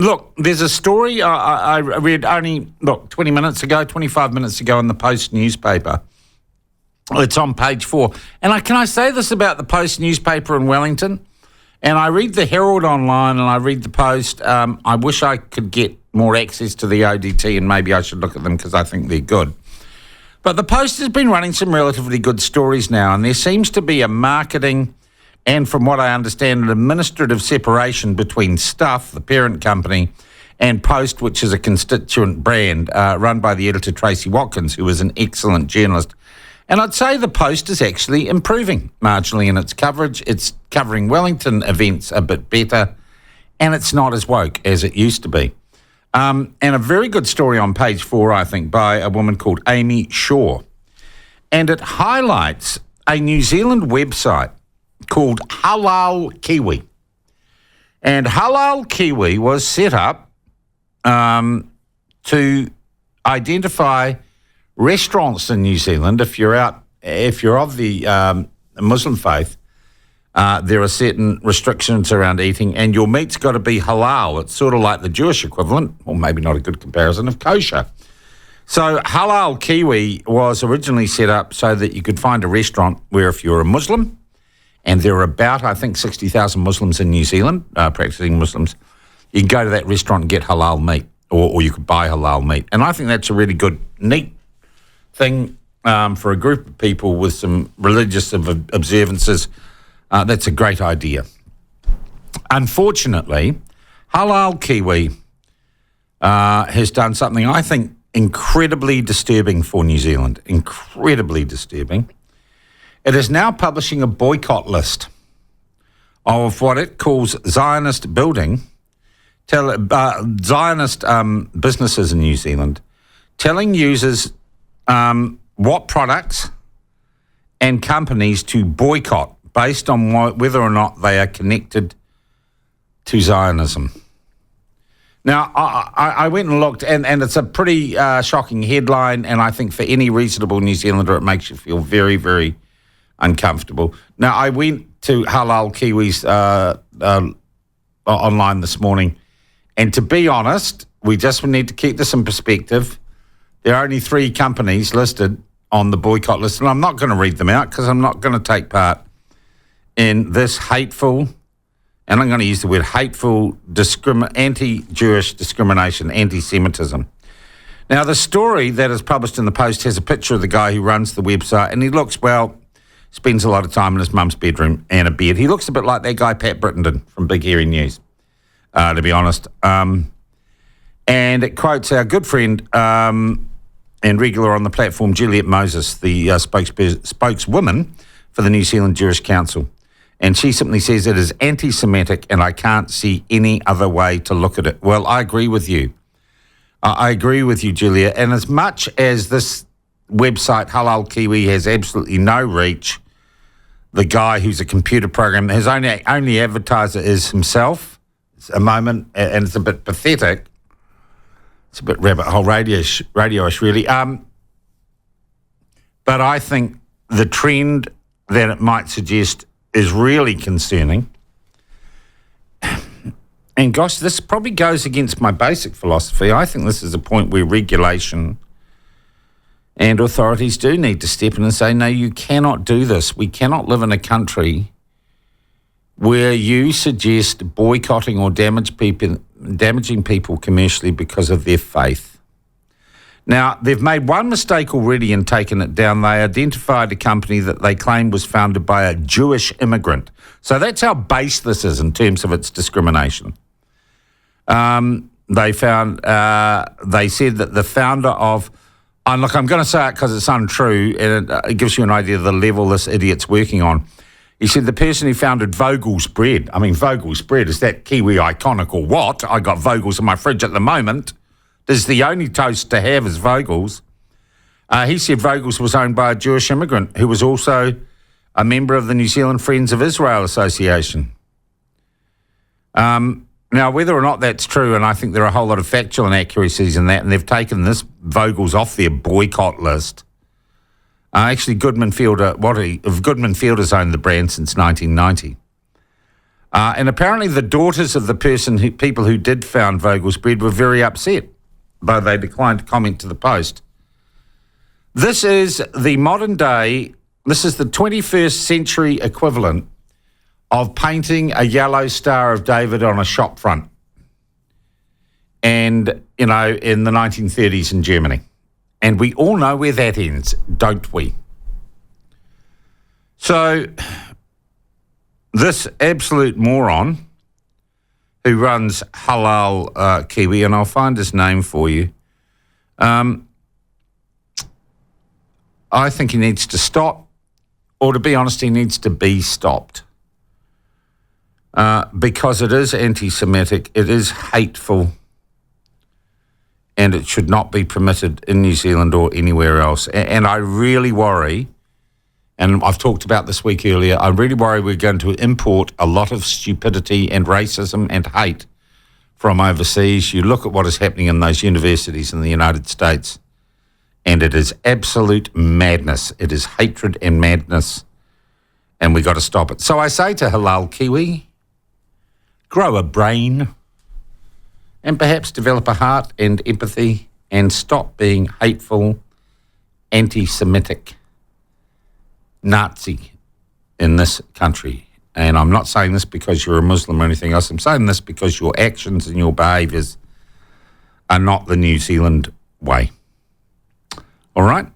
Look, there's a story I read only, 20 minutes ago, 25 minutes ago in the Post newspaper. It's on page 4. And can I say this about the Post newspaper in Wellington? And I read the Herald online and I read the Post. I wish I could get more access to the ODT and maybe I should look at them because I think they're good. But the Post has been running some relatively good stories now, and there seems to be a marketing and, from what I understand, an administrative separation between Stuff, the parent company, and Post, which is a constituent brand run by the editor Tracy Watkins, who is an excellent journalist. And I'd say the Post is actually improving marginally in its coverage. It's covering Wellington events a bit better, and it's not as woke as it used to be. And a very good story on page 4, I think, by a woman called Amy Shaw. And it highlights a New Zealand website called Halal Kiwi. And Halal Kiwi was set up to identify restaurants in New Zealand. If you're of the Muslim faith, there are certain restrictions around eating, and your meat's got to be halal. It's sort of like the Jewish equivalent, or maybe not a good comparison, of kosher. So Halal Kiwi was originally set up so that you could find a restaurant where if you're a Muslim, and there are about, I think, 60,000 Muslims in New Zealand, practicing Muslims, you can go to that restaurant and get halal meat, or you could buy halal meat. And I think that's a really good, neat thing for a group of people with some religious observances. That's a great idea. Unfortunately, Halal Kiwi has done something I think incredibly disturbing for New Zealand, incredibly disturbing. It is now publishing a boycott list of what it calls Zionist Zionist businesses in New Zealand, telling users what products and companies to boycott based on whether or not they are connected to Zionism. Now, I went and looked, and it's a pretty shocking headline, and I think for any reasonable New Zealander, it makes you feel very, very uncomfortable. Now, I went to Halal Kiwi's online this morning, and to be honest, we just need to keep this in perspective. There are only 3 companies listed on the boycott list, and I'm not going to read them out because I'm not going to take part in this hateful, and I'm going to use the word hateful, anti-Jewish discrimination, anti-Semitism. Now, the story that is published in the Post has a picture of the guy who runs the website, and he looks, well, spends a lot of time in his mum's bedroom and a beard. He looks a bit like that guy Pat Brittenden from Big Hairy News, to be honest. And it quotes our good friend and regular on the platform, Juliet Moses, the spokeswoman for the New Zealand Jewish Council. And she simply says it is anti-Semitic and I can't see any other way to look at it. Well, I agree with you. I agree with you, Julia. And as much as this website, Halal Kiwi, has absolutely no reach, the guy who's a computer programmer, his only advertiser is himself. It's a moment, and it's a bit pathetic. It's a bit rabbit hole radio-ish, really. But I think the trend that it might suggest is really concerning. And gosh, this probably goes against my basic philosophy. I think this is a point where regulation and authorities do need to step in and say, no, you cannot do this. We cannot live in a country where you suggest boycotting or damaging people commercially because of their faith. Now, they've made one mistake already and taken it down. They identified a company that they claimed was founded by a Jewish immigrant. So that's how base this is in terms of its discrimination. They said that the founder of, and look, I'm going to say it because it's untrue, and it gives you an idea of the level this idiot's working on. He said the person who founded Vogel's Bread, I mean, Vogel's Bread, is that Kiwi iconic or what? I got Vogel's in my fridge at the moment. This is the only toast to have is Vogel's. He said Vogel's was owned by a Jewish immigrant who was also a member of the New Zealand Friends of Israel Association. Now, whether or not that's true, and I think there are a whole lot of factual inaccuracies in that, and they've taken this Vogel's off their boycott list. Actually, Goodman Fielder has owned the brand since 1990. And apparently the daughters of the people who did found Vogel's bread were very upset, though they declined to comment to the Post. This is the modern day, this is the 21st century equivalent of painting a yellow Star of David on a shop front. And, in the 1930s in Germany. And we all know where that ends, don't we? So, this absolute moron who runs Halal Kiwi, and I'll find his name for you, I think he needs to stop, or to be honest, he needs to be stopped. Because it is anti-Semitic, it is hateful, and it should not be permitted in New Zealand or anywhere else. And I really worry, and I've talked about this week earlier, I really worry we're going to import a lot of stupidity and racism and hate from overseas. You look at what is happening in those universities in the United States, and it is absolute madness. It is hatred and madness, and we've got to stop it. So I say to Halal Kiwi, grow a brain and perhaps develop a heart and empathy and stop being hateful, anti-Semitic, Nazi in this country. And I'm not saying this because you're a Muslim or anything else. I'm saying this because your actions and your behaviours are not the New Zealand way. All right?